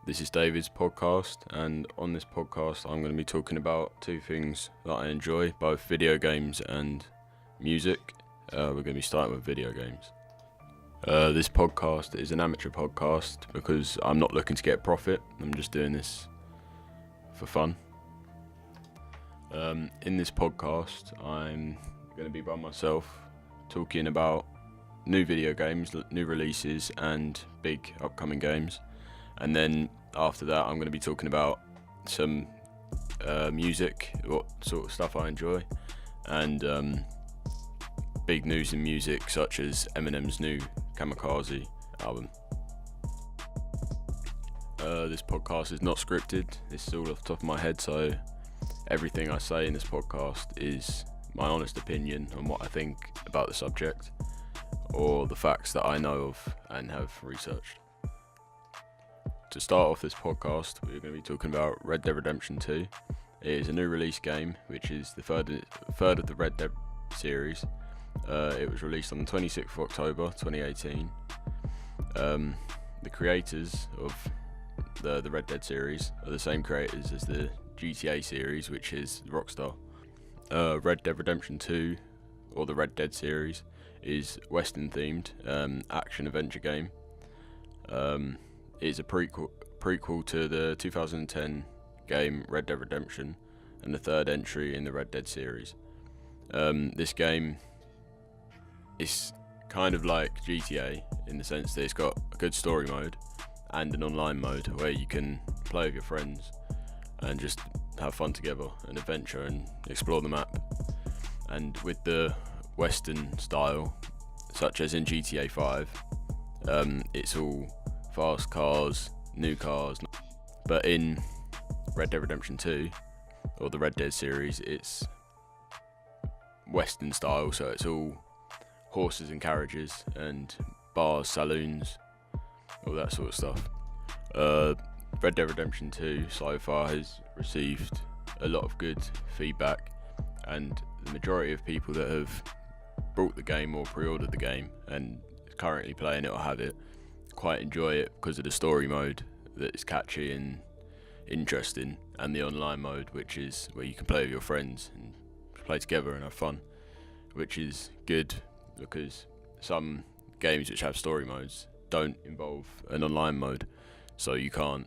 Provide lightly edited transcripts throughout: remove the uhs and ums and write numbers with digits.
This is David's podcast, and on this podcast I'm going to be talking about two things that I enjoy, both video games and music. We're going to be starting with video games. This podcast is an amateur podcast because I'm not looking to get profit. I'm just doing this for fun. In this podcast I'm going to be by myself talking about new video games, new releases and big upcoming games. And then after that, I'm going to be talking about some music, what sort of stuff I enjoy, and big news in music, such as Eminem's new Kamikaze album. This podcast is not scripted. This is all off the top of my head, so everything I say in this podcast is my honest opinion on what I think about the subject, or the facts that I know of and have researched. To start off this podcast, we're going to be talking about Red Dead Redemption 2. It is a new release game, which is the third of the Red Dead series. It was released on the 26th of October 2018. The creators of the Red Dead series are the same creators as the GTA series, which is Rockstar. Red Dead Redemption 2, or the Red Dead series, is Western themed action adventure game. It is a prequel to the 2010 game Red Dead Redemption and the third entry in the Red Dead series. This game is kind of like GTA in the sense that it's got a good story mode and an online mode where you can play with your friends and just have fun together and adventure and explore the map. And with the Western style, such as in GTA 5, it's all fast cars, new cars. But in Red Dead Redemption 2, or the Red Dead series, it's Western style, so it's all horses and carriages and bars, saloons, all that sort of stuff. Red Dead Redemption 2 so far has received a lot of good feedback, and the majority of people that have bought the game or pre-ordered the game and currently playing it or have it quite enjoy it because of the story mode that is catchy and interesting, and the online mode, which is where you can play with your friends and play together and have fun, which is good because some games which have story modes don't involve an online mode, so you can't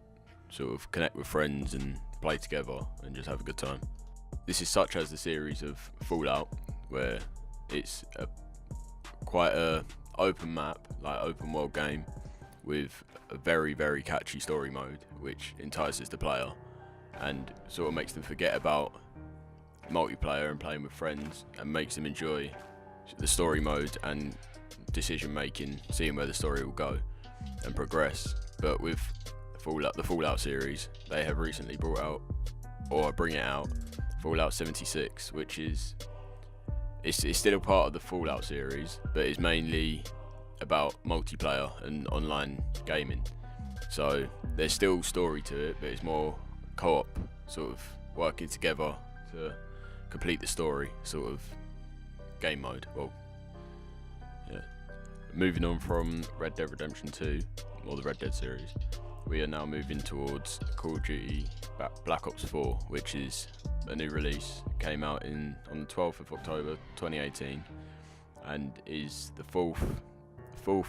sort of connect with friends and play together and just have a good time. This is such as the series of Fallout, where it's quite a open map, like open world game with a very, very catchy story mode which entices the player and sort of makes them forget about multiplayer and playing with friends, and makes them enjoy the story mode and decision making, seeing where the story will go and progress. But with the Fallout series, they have recently brought out, or bring it out, Fallout 76, which is it's still a part of the Fallout series, but it's mainly about multiplayer and online gaming. So there's still story to it, but it's more co-op, sort of working together to complete the story sort of game mode. Well, yeah. Moving on from Red Dead Redemption 2, or the Red Dead series, we are now moving towards Call of Duty Black Ops 4, which is a new release. It came out on the 12th of October 2018 and is the fourth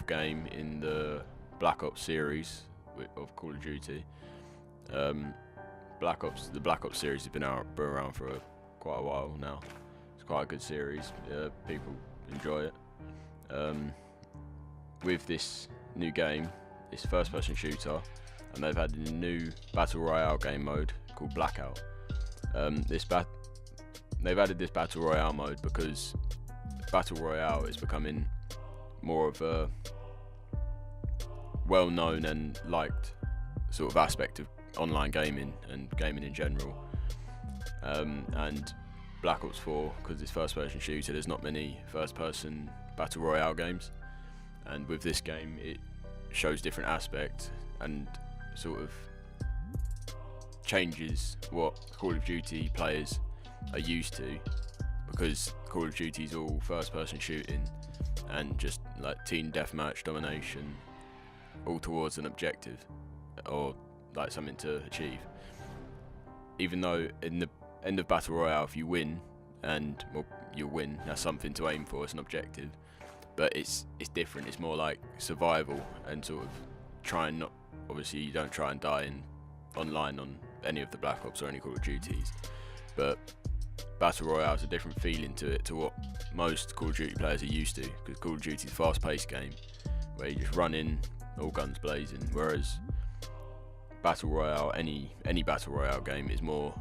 game in the Black Ops series of Call of Duty. The Black Ops series has been around for quite a while now. It's quite a good series. People enjoy it. With this new game, it's a first-person shooter, and they've added a new battle royale game mode called Blackout. They've added this battle royale mode because battle royale is becoming more of a well-known and liked sort of aspect of online gaming and gaming in general. And Black Ops 4, because it's first-person shooter, there's not many first-person battle royale games, and with this game it shows different aspects and sort of changes what Call of Duty players are used to, because Call of Duty is all first-person shooting and just like team deathmatch domination, all towards an objective, or like something to achieve. Even though in the end of Battle Royale, if you win, and well, you'll win, that's something to aim for, it's an objective. But it's different, it's more like survival and sort of trying not, obviously you don't try and die online on any of the Black Ops or any Call of Duties, but Battle Royale has a different feeling to it to what most Call of Duty players are used to, because Call of Duty is a fast-paced game where you just run in, all guns blazing, whereas Battle Royale, any Battle Royale game is more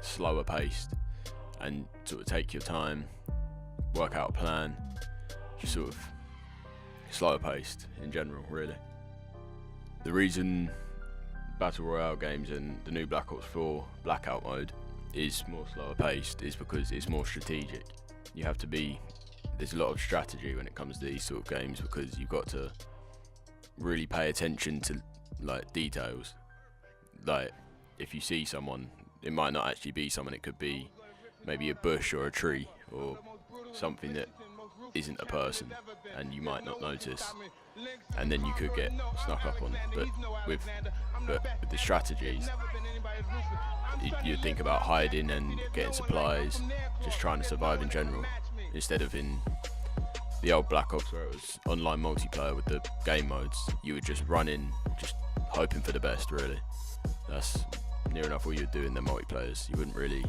slower paced and sort of take your time, work out a plan, just sort of slower paced in general, really. The reason Battle Royale games and the new Black Ops 4 Blackout mode is more slower paced is because it's more strategic. There's a lot of strategy when it comes to these sort of games, because you've got to really pay attention to like details. Like if you see someone, it might not actually be someone, it could be maybe a bush or a tree or something that isn't a person, and you might not notice, and then you could get snuck up on. But with the strategies, you think about hiding and getting supplies, just trying to survive in general, instead of in the old Black Ops where it was online multiplayer with the game modes. You would just run in, just hoping for the best, really. That's near enough what you would do in the multiplayers. You wouldn't really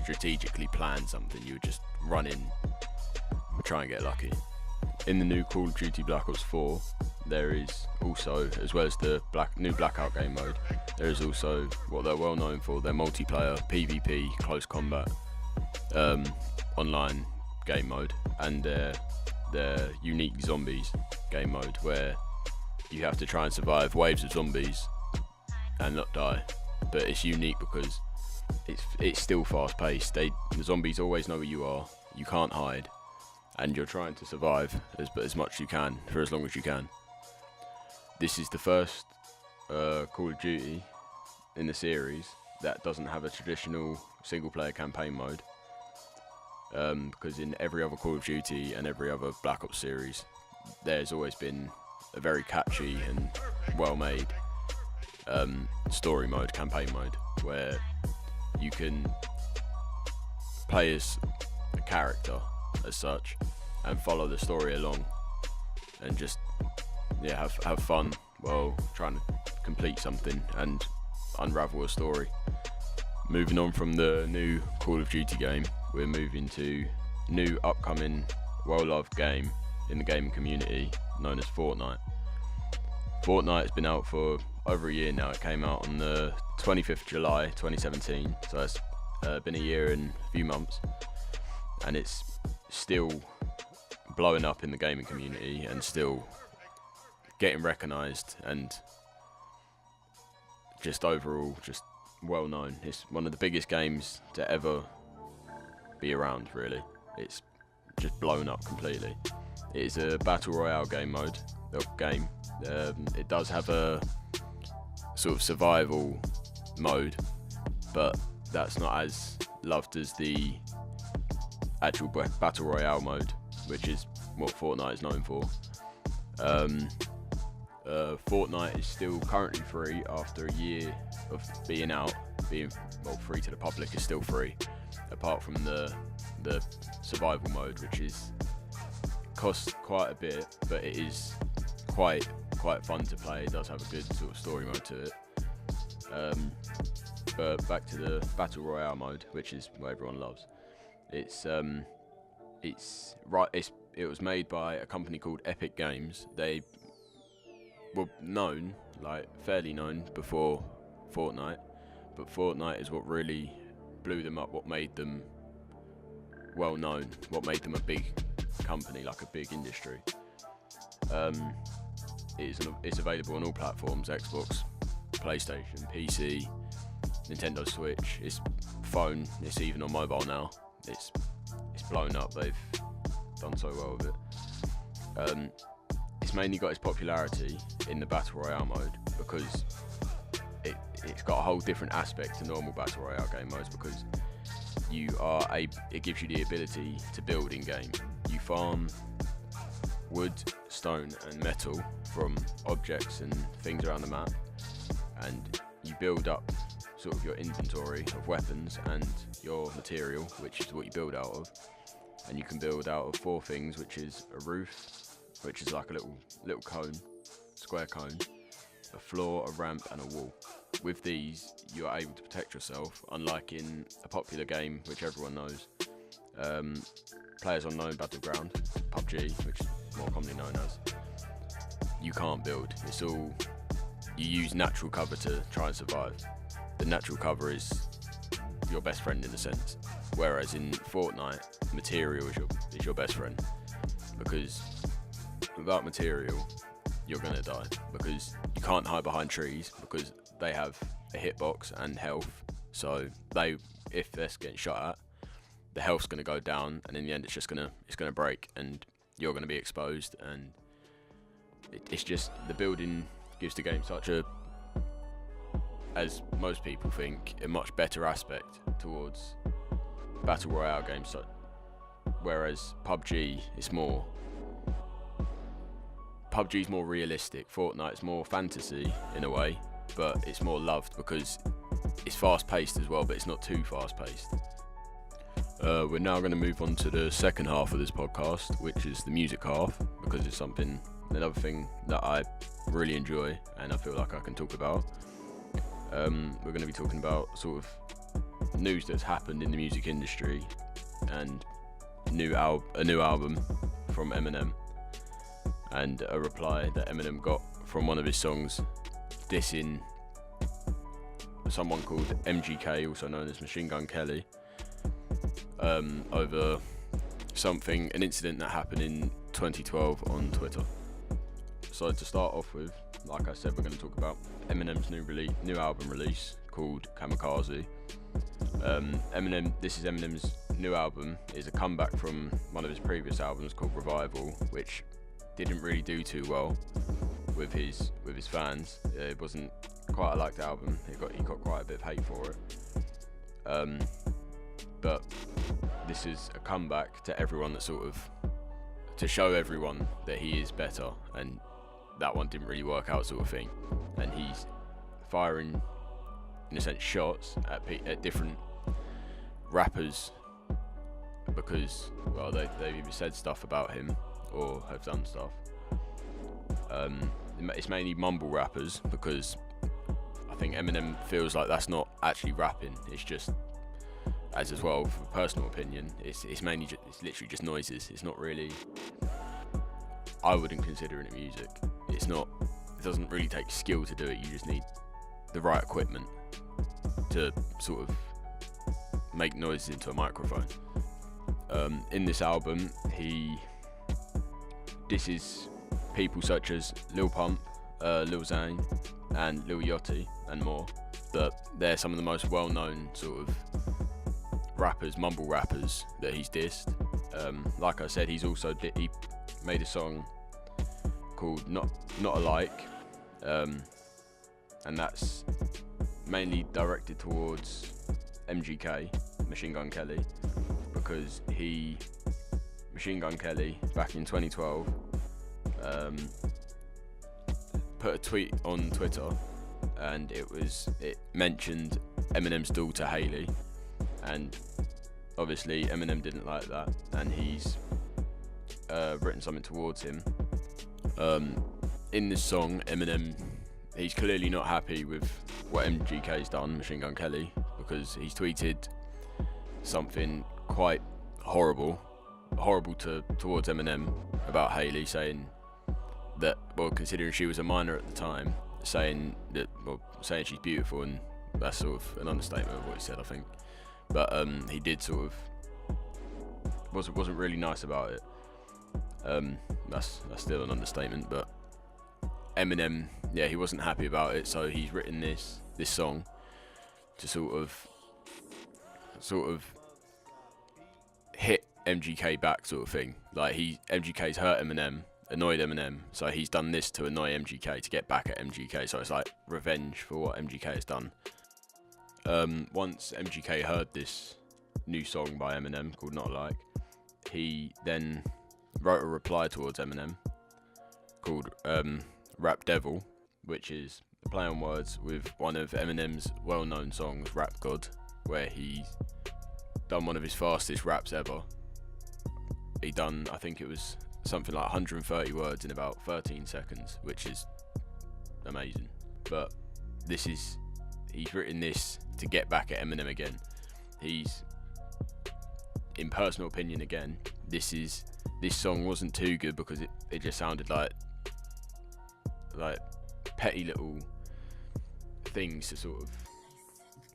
strategically plan something, you would just run in, try and get lucky. In the new Call of Duty Black Ops 4, there is also, as well as the new Blackout game mode, there is also what they're well known for, their multiplayer PvP close combat online game mode, and their unique zombies game mode, where you have to try and survive waves of zombies and not die. But it's unique because it's still fast paced. The zombies always know where you are, you can't hide, and you're trying to survive as much as you can for as long as you can. This is the first Call of Duty in the series that doesn't have a traditional single player campaign mode, because in every other Call of Duty and every other Black Ops series there's always been a very catchy and well made story mode, campaign mode, where you can play as a character as such and follow the story along and just have fun while trying to complete something and unravel a story. Moving on from the new Call of Duty game, we're moving to new upcoming well-loved game in the gaming community known as Fortnite. Fortnite has been out for over a year now. It came out on the 25th July 2017, so it's been a year and a few months, and it's still blowing up in the gaming community and still getting recognised and just overall just well known. It's one of the biggest games to ever be around, really. It's just blown up completely. It is a battle royale game. It does have a sort of survival mode, but that's not as loved as the actual battle royale mode, which is what Fortnite is known for. Fortnite is still currently free after a year of being out. Free to the public is still free, apart from the survival mode, which costs quite a bit, but it is quite fun to play. It does have a good sort of story mode to it. But back to the battle royale mode, which is what everyone loves. It was made by a company called Epic Games. They were known, fairly known before Fortnite, but Fortnite is what really blew them up, what made them well known, what made them a big company, like a big industry. It's available on all platforms: Xbox, PlayStation, PC, Nintendo Switch. It's phone. It's even on mobile now. It's blown up. They've done so well with it. It's mainly got its popularity in the battle royale mode because it's got a whole different aspect to normal battle royale game modes, because it gives you the ability to build in game. You farm wood, stone and metal from objects and things around the map, and you build up sort of your inventory of weapons and your material, which is what you build out of. And you can build out of 4 things, which is a roof, which is like a little cone, square cone, a floor, a ramp, and a wall. With these, you are able to protect yourself, unlike in a popular game which everyone knows, Players Unknown Battleground, PUBG, which is more commonly known as. You can't build. It's all, you use natural cover to try and survive. The natural cover is your best friend in a sense, whereas in Fortnite, material is your best friend, because without material you're gonna die, because you can't hide behind trees because they have a hitbox and health, so if they're getting shot at, the health's gonna go down, and in the end it's gonna break and you're gonna be exposed, and it's just, the building gives the game such a, as most people think, a much better aspect towards battle royale games. So, whereas PUBG's more realistic. Fortnite's more fantasy in a way, but it's more loved because it's fast paced as well, but it's not too fast paced. We're now going to move on to the second half of this podcast, which is the music half, because it's another thing that I really enjoy and I feel like I can talk about. We're going to be talking about sort of news that's happened in the music industry and a new album from Eminem, and a reply that Eminem got from one of his songs dissing someone called MGK, also known as Machine Gun Kelly, over an incident that happened in 2012 on Twitter. So to start off with, like I said, we're going to talk about Eminem's new album release called Kamikaze. This is Eminem's new album. It's a comeback from one of his previous albums called Revival, which didn't really do too well with his fans. It wasn't quite a liked album. He got quite a bit of hate for it. But this is a comeback to everyone, that sort of, to show everyone that he is better, and that one didn't really work out, sort of thing. And he's firing, in a sense, shots at different rappers because, well, they've either said stuff about him or have done stuff. It's mainly mumble rappers, because I think Eminem feels like that's not actually rapping. It's just, as well, for personal opinion, it's mainly it's literally just noises. It's not really, I wouldn't consider it music. It doesn't really take skill to do it. You just need the right equipment to sort of make noises into a microphone. In this album, he disses people such as Lil Pump, Lil Zane, and Lil Yachty, and more. But they're some of the most well-known sort of rappers, mumble rappers, that he's dissed. Like I said, he's also he made a song called Not Alike, and that's mainly directed towards MGK, Machine Gun Kelly, because Machine Gun Kelly, back in 2012, put a tweet on Twitter, and it mentioned Eminem's daughter Hailey, and obviously Eminem didn't like that, and he's written something towards him. In this song, Eminem, he's clearly not happy with what MGK's done, Machine Gun Kelly, because he's tweeted something quite horrible towards Eminem about Hailey, saying that, well, considering she was a minor at the time, saying she's beautiful, and that's sort of an understatement of what he said, I think. But he did sort of wasn't really nice about it. That's still an understatement, but Eminem, yeah, he wasn't happy about it, so he's written this song to sort of hit MGK back, sort of thing. Like, MGK's hurt Eminem, annoyed Eminem, so he's done this to annoy MGK, to get back at MGK. So it's like revenge for what MGK has done. Once MGK heard this new song by Eminem called Not Like, he then wrote a reply towards Eminem called Rap Devil, which is a play on words with one of Eminem's well-known songs, Rap God, where he's done one of his fastest raps ever. He done, I think it was something like 130 words in about 13 seconds, which is amazing. But he's written this to get back at Eminem again. He's, in personal opinion again, this song wasn't too good because it just sounded like petty little things to sort of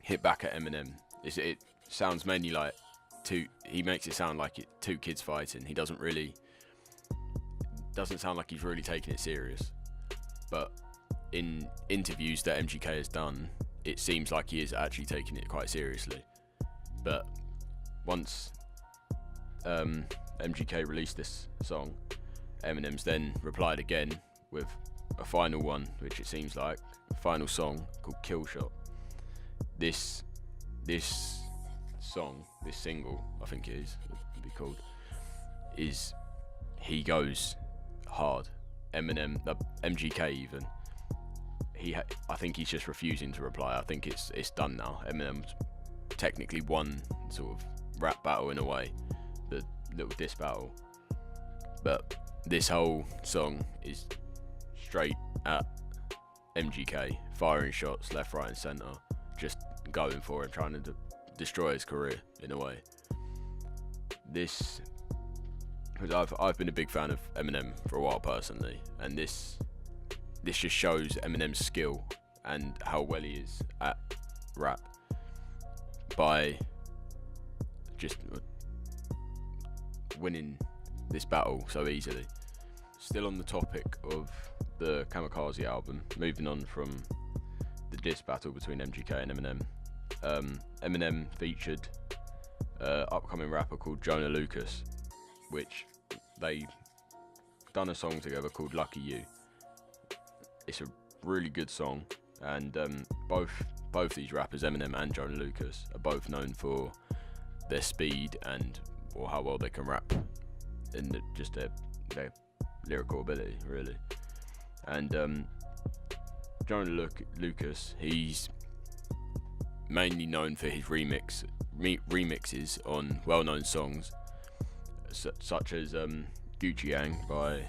hit back at Eminem. It sounds mainly like he makes it sound like two kids fighting. He doesn't sound like he's really taking it serious. But in interviews that MGK has done, it seems like he is actually taking it quite seriously. But once MGK released this song, Eminem's then replied again with a final one, which it seems like a final song called Kill Shot. This song, this single, I think it would be called, he goes hard. Eminem, MGK even, I think he's just refusing to reply. I think it's done now. Eminem's technically won sort of rap battle in a way, the little diss battle, but this whole song is straight at MGK, firing shots left, right and centre, just going for him, trying to destroy his career in a way. Because I've been a big fan of Eminem for a while personally, and this just shows Eminem's skill and how well he is at rap by just winning this battle so easily. Still on the topic of the Kamikaze album, moving on from the diss battle between MGK and Eminem, Eminem featured an upcoming rapper called Jonah Lucas, which they done a song together called Lucky You. It's a really good song, and both these rappers, Eminem and Jonah Lucas, are both known for their speed or how well they can rap, and just their lyrical ability, really. And Jonah Lucas, he's mainly known for his remixes on well-known songs, such as Gucci Gang by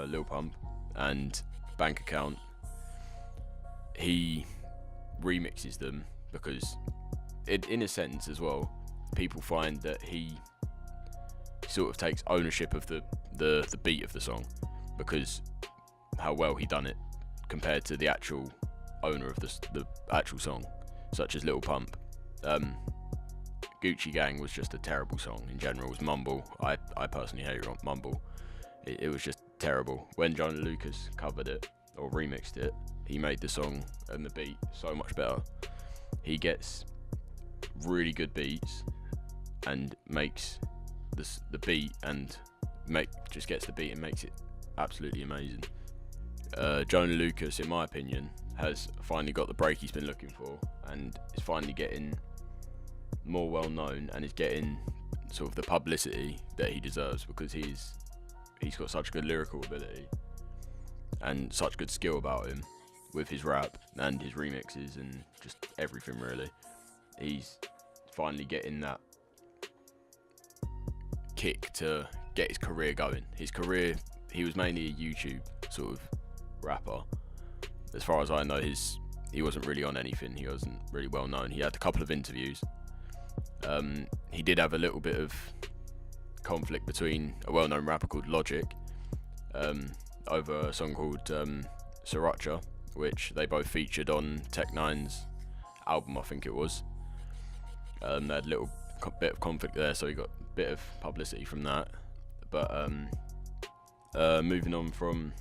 Lil Pump and Bank Account. He remixes them because, in a sense as well, people find that he sort of takes ownership of the beat of the song, because how well he done it compared to the actual owner of the actual song, such as Lil Pump. Gucci Gang was just a terrible song in general. It was mumble. I personally hate mumble. It was just terrible. When Jonah Lucas covered it or remixed it, he made the song and the beat so much better. He gets really good beats and makes the beat and gets the beat and makes it absolutely amazing. Jonah Lucas, in my opinion, has finally got the break he's been looking for, and is finally getting more well known and is getting sort of the publicity that he deserves, because he's got such good lyrical ability and such good skill about him with his rap and his remixes and just everything, really. He's finally getting that kick to get his career going. He was mainly a YouTube sort of rapper. As far as I know, he wasn't really on anything. He wasn't really well known. He had a couple of interviews. He did have a little bit of conflict between a well-known rapper called Logic over a song called Sriracha, which they both featured on Tech Nine's album, I think it was. They had a little bit of conflict there, so he got a bit of publicity from that. But moving on from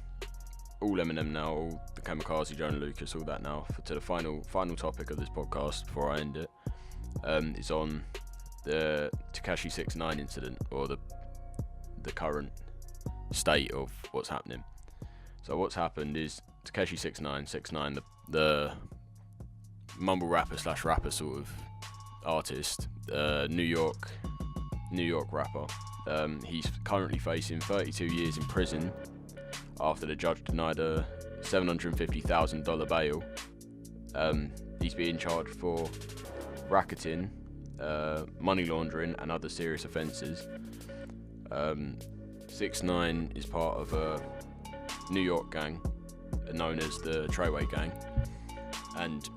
all Eminem now, all the Kamikaze, Jonah Lucas, all that now, to the final topic of this podcast before I end it, is on the Tekashi 6ix9ine incident, or the current state of what's happening. So what's happened is Tekashi 6ix9ine, the mumble rapper / rapper sort of artist, New York rapper. He's currently facing 32 years in prison after the judge denied a $750,000 bail. He's being charged for racketing, money laundering, and other serious offences. 6ix9ine is part of a New York gang known as the Treyway Gang, and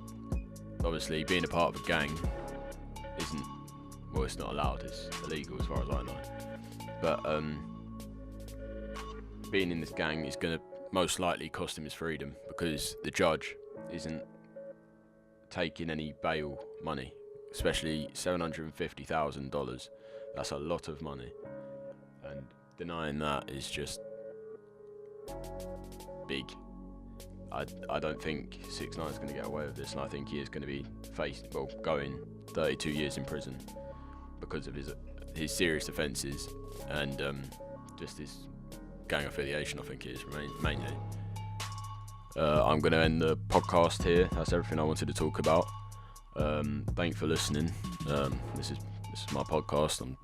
obviously being a part of a gang it's not allowed, it's illegal as far as I know. But being in this gang is going to most likely cost him his freedom, because the judge isn't taking any bail money, especially $750,000. That's a lot of money, and denying that is just big. I don't think 6ix9ine is going to get away with this, and I think he is going to be going 32 years in prison because of his serious offences and just his gang affiliation, I think it is mainly. I'm going to end the podcast here. That's everything I wanted to talk about. Thanks for listening. This is my podcast. I'm